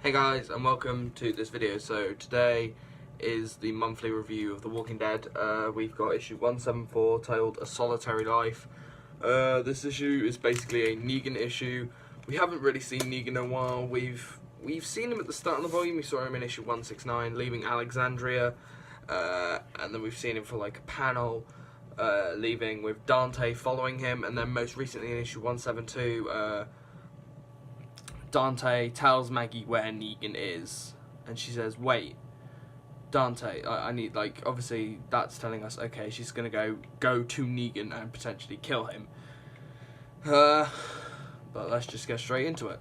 Hey guys, and welcome to this video. So today is the monthly review of The Walking Dead. We've got issue 174 titled A Solitary Life. This issue is basically a Negan issue. We haven't really seen Negan in a while. We've seen him at the start of the volume. We saw him in issue 169 leaving Alexandria, and then we've seen him for like a panel leaving with Dante following him, and then most recently in issue 172 Dante tells Maggie where Negan is, and she says, wait, Dante, I need, like, obviously that's telling us, okay, she's gonna go to Negan and potentially kill him. But let's just get straight into it.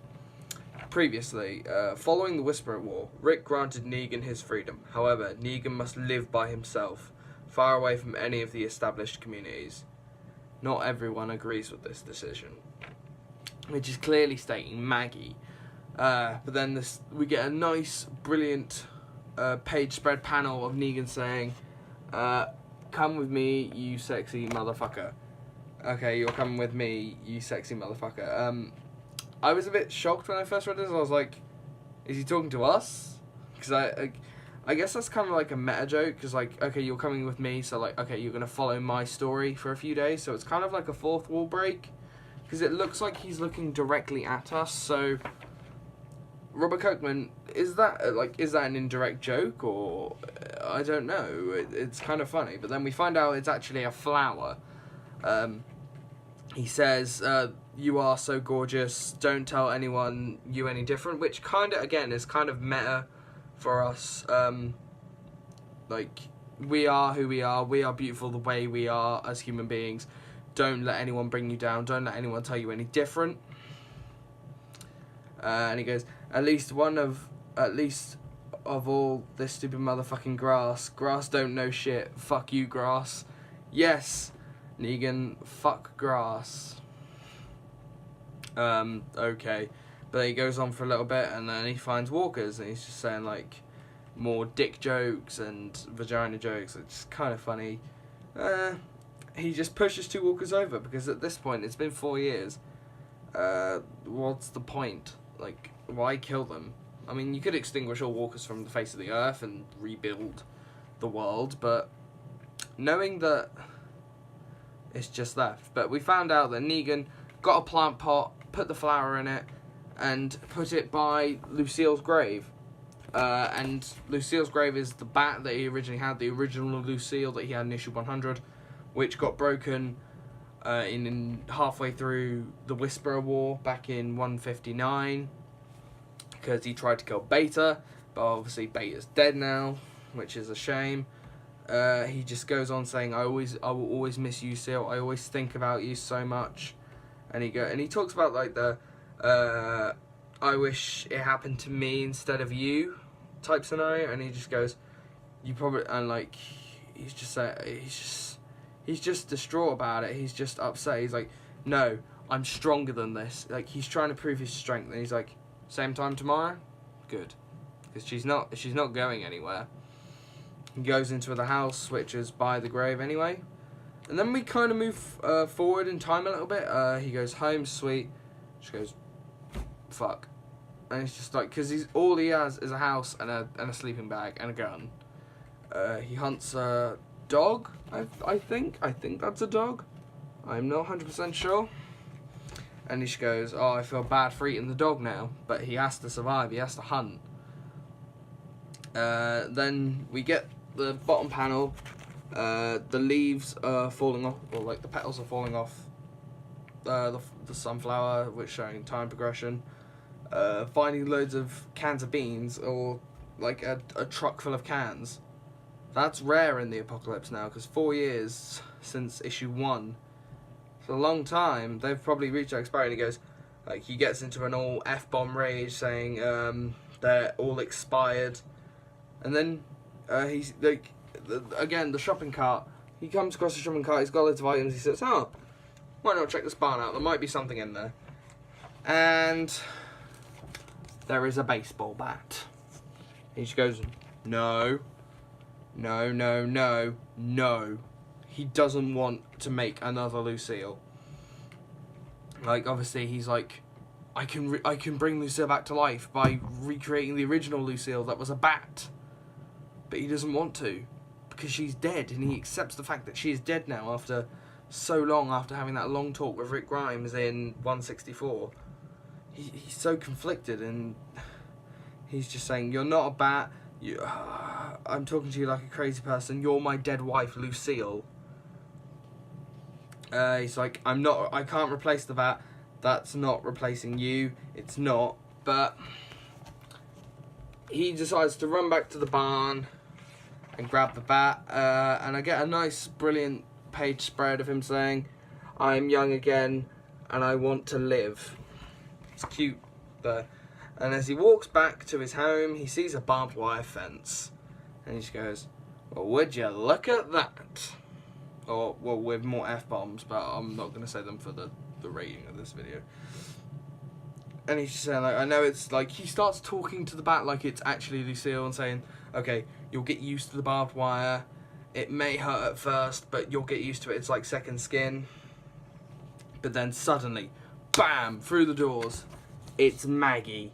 Previously, following the Whisperer War, Rick granted Negan his freedom. However, Negan must live by himself, far away from any of the established communities. Not everyone agrees with this decision, which is clearly stating Maggie. But then we get a nice, brilliant page spread panel of Negan saying, come with me, you sexy motherfucker. Okay, you're coming with me, you sexy motherfucker. I was a bit shocked when I first read this. I was like, is he talking to us? Because I guess that's kind of like a meta joke, because like, okay, you're coming with me, so like, okay, you're going to follow my story for a few days, so it's kind of like a fourth wall break. Because it looks like he's looking directly at us, so Robert Kirkman, is that an indirect joke, or I don't know. It's kind of funny, but then we find out it's actually a flower. He says, "You are so gorgeous. Don't tell anyone you any different," which kind of again is kind of meta for us. Like, we are who we are. We are beautiful the way we are as human beings. Don't let anyone bring you down. Don't let anyone tell you any different. And he goes, at least of all this stupid motherfucking grass. Grass don't know shit. Fuck you, grass. Yes, Negan, fuck grass. Okay. But he goes on for a little bit, and then he finds walkers, and he's just saying, like, more dick jokes and vagina jokes. It's kind of funny. He just pushes two walkers over, because at this point, it's been 4 years. What's the point? Like, why kill them? I mean, you could extinguish all walkers from the face of the earth and rebuild the world, but knowing that it's just left. But we found out that Negan got a plant pot, put the flower in it, and put it by Lucille's grave. And Lucille's grave is the bat that he originally had, the original Lucille that he had in issue 100, which got broken in halfway through the Whisperer War back in 159, because he tried to kill Beta, but obviously Beta's dead now, which is a shame. He just goes on saying, I will always miss you, Seal. I always think about you so much. And he talks about like the I wish it happened to me instead of you type scenario, and he just goes, you probably, and like he's just distraught about it. He's just upset. He's like, no, I'm stronger than this. Like, he's trying to prove his strength. And he's like, same time tomorrow? Good. Because she's not going anywhere. He goes into the house, which is by the grave anyway. And then we kind of move forward in time a little bit. He goes home, sweet. She goes, fuck. And it's just like, because all he has is a house and a sleeping bag and a gun. He hunts a dog, I think that's a dog. I'm not 100% sure. And he just goes, oh, I feel bad for eating the dog now, but he has to survive, he has to hunt. Then we get the bottom panel. The leaves are falling off, or like the petals are falling off the sunflower, which showing time progression. Finding loads of cans of beans, or like a truck full of cans. That's rare in the apocalypse now, because 4 years since issue 1. It's a long time. They've probably reached their expiry. And he goes, like, he gets into an all F-bomb rage, saying they're all expired. And then he's like, again, the shopping cart. He comes across the shopping cart. He's got loads of items. He says, oh, why not check this barn out? There might be something in there. And there is a baseball bat. He just goes, no. No, no, no, no. He doesn't want to make another Lucille. Like, obviously, he's like, I can bring Lucille back to life by recreating the original Lucille that was a bat. But he doesn't want to, because she's dead, and he accepts the fact that she is dead now after so long, after having that long talk with Rick Grimes in 164. He's so conflicted, and he's just saying, you're not a bat, I'm talking to you like a crazy person, you're my dead wife, Lucille. He's like, I can't replace the bat, that's not replacing you, it's not, but he decides to run back to the barn and grab the bat, and I get a nice, brilliant page spread of him saying, I'm young again, and I want to live. It's cute there. And as he walks back to his home, he sees a barbed wire fence, and he just goes, well, would you look at that? Or, well, with more F-bombs, but I'm not going to say them for the rating of this video. And he's just saying, like, I know it's, like, he starts talking to the bat like it's actually Lucille and saying, okay, you'll get used to the barbed wire, it may hurt at first, but you'll get used to it, it's like second skin. But then suddenly, bam, through the doors, it's Maggie.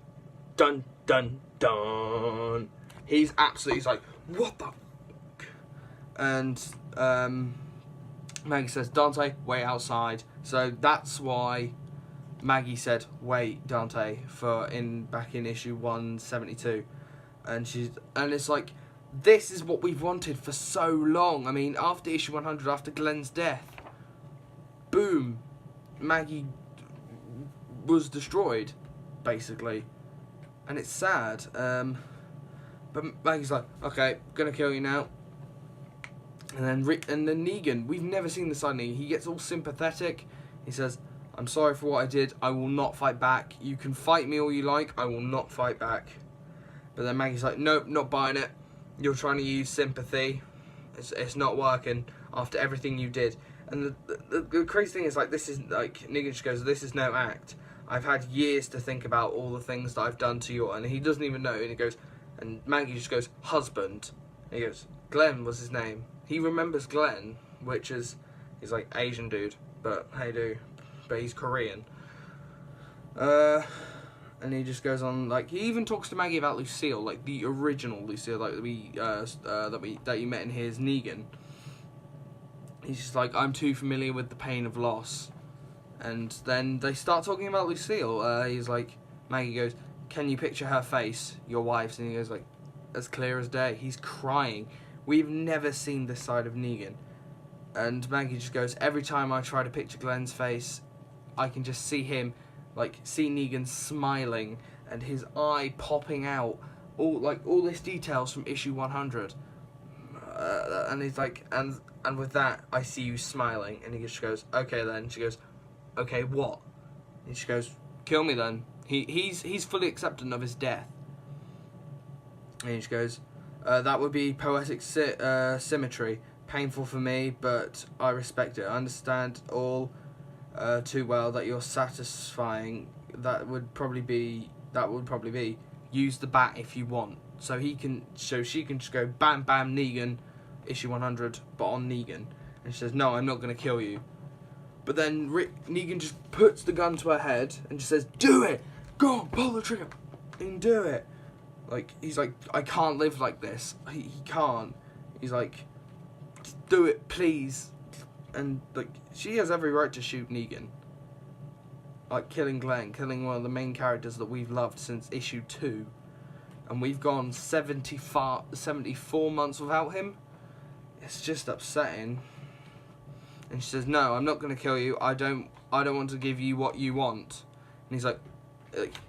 Dun, dun, dun. He's like, what the fuck? And, Maggie says, Dante, wait outside. So that's why Maggie said, wait, Dante, back in issue 172. And it's like, this is what we've wanted for so long. I mean, after issue 100, after Glenn's death, boom, Maggie was destroyed, basically. And it's sad. But Maggie's like, okay, gonna kill you now. And then Negan, we've never seen the side of Negan. He gets all sympathetic. He says, I'm sorry for what I did. I will not fight back. You can fight me all you like. I will not fight back. But then Maggie's like, nope, not buying it. You're trying to use sympathy. It's not working after everything you did. And the crazy thing is, like, this is, like, Negan just goes, this is no act. I've had years to think about all the things that I've done to you. And he doesn't even know. And he goes, and Maggie just goes, husband. And he goes, Glenn was his name. He remembers Glenn, which is, he's like Asian dude, but hey dude, but he's Korean. And he just goes on, like, he even talks to Maggie about Lucille, like the original Lucille, like that you met in his Negan. He's just like, I'm too familiar with the pain of loss. And then they start talking about Lucille. He's like, Maggie goes, can you picture her face, your wife's? And he goes like, as clear as day. He's crying. We've never seen this side of Negan. And Maggie just goes, every time I try to picture Glenn's face, I can just see him, like, see Negan smiling and his eye popping out. All this details from issue 100. And he's like, and with that, I see you smiling. And he just goes, okay then. She goes, okay, what? And she goes, kill me then. He's fully acceptant of his death. And he just goes, that would be poetic symmetry. Painful for me, but I respect it. I understand all too well that you're satisfying. That would probably be. Use the bat if you want. So she can just go bam bam Negan, issue 100, but on Negan. And she says, no, I'm not going to kill you. But then Negan just puts the gun to her head and just says, do it! Go on, pull the trigger! And do it! Like, he's like, I can't live like this. He can't. He's like, do it, please. And, like, she has every right to shoot Negan. Like, killing Glenn, killing one of the main characters that we've loved since issue 2. And we've gone 74 months without him. It's just upsetting. And she says, no, I'm not going to kill you. I don't want to give you what you want. And he's like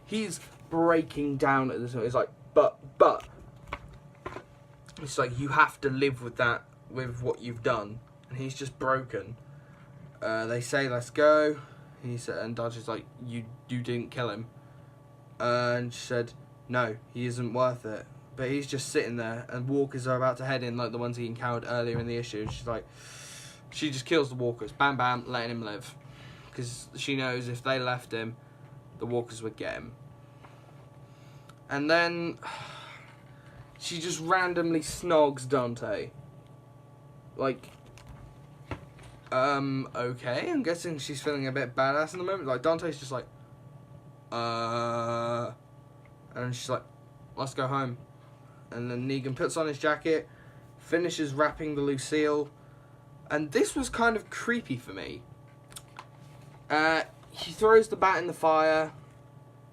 he's breaking down at this point. He's like, but. It's like, you have to live with that, with what you've done. And he's just broken. They say, let's go. And Dodger's like, you didn't kill him. And she said, no, he isn't worth it. But he's just sitting there, and walkers are about to head in, like the ones he encountered earlier in the issue. She's like, she just kills the walkers. Bam, bam, letting him live. Because she knows if they left him, the walkers would get him. And then she just randomly snogs Dante. Like, okay, I'm guessing she's feeling a bit badass in the moment. Like, Dante's just like, And she's like, let's go home. And then Negan puts on his jacket, finishes wrapping the Lucille, and this was kind of creepy for me. He throws the bat in the fire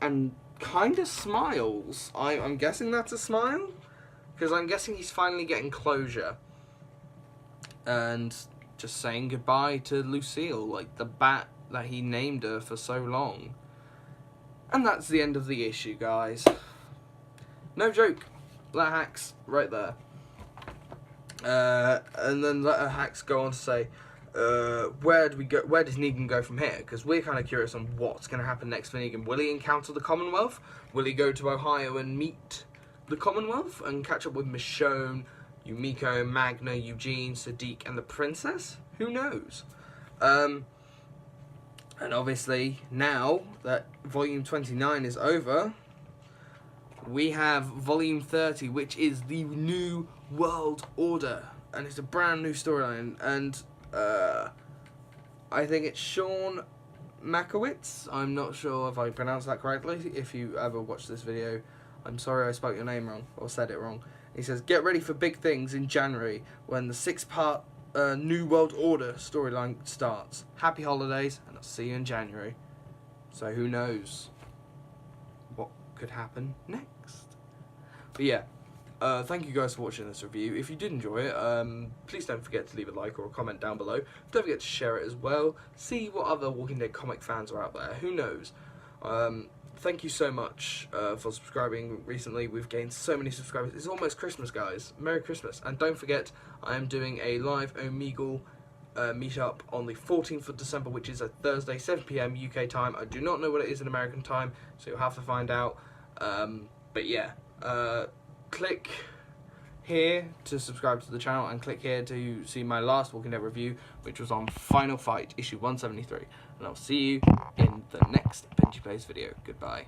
and kind of smiles. I'm guessing that's a smile, because I'm guessing he's finally getting closure and just saying goodbye to Lucille, like the bat that he named her for so long. And that's the end of the issue, guys. No joke. Letter hacks right there. And then letter hacks go on to say, where do we go? Where does Negan go from here? Because we're kind of curious on what's going to happen next for Negan. Will he encounter the Commonwealth? Will he go to Ohio and meet the Commonwealth and catch up with Michonne, Yumiko, Magna, Eugene, Sadiq, and the Princess? Who knows? And obviously, now that Volume 29 is over, we have Volume 30, which is the New World Order. And it's a brand new storyline. And I think it's Sean Makowitz. I'm not sure if I pronounced that correctly. If you ever watched this video, I'm sorry I spelled your name wrong, or said it wrong. He says, get ready for big things in January when the 6-part New World Order storyline starts. Happy holidays, and I'll see you in January. So who knows what could happen next. But yeah, thank you guys for watching this review. If you did enjoy it, please don't forget to leave a like or a comment down below. Don't forget to share it as well. See what other Walking Dead comic fans are out there. Who knows? Thank you so much for subscribing recently. We've gained so many subscribers. It's almost Christmas, guys. Merry Christmas. And don't forget, I am doing a live Omegle meetup on the 14th of December, which is a Thursday, 7 PM UK time. I do not know what it is in American time, so you'll have to find out. But yeah, click here to subscribe to the channel, and click here to see my last Walking Dead review, which was on Final Fight, issue 173. And I'll see you in the next Benji Plays video. Goodbye.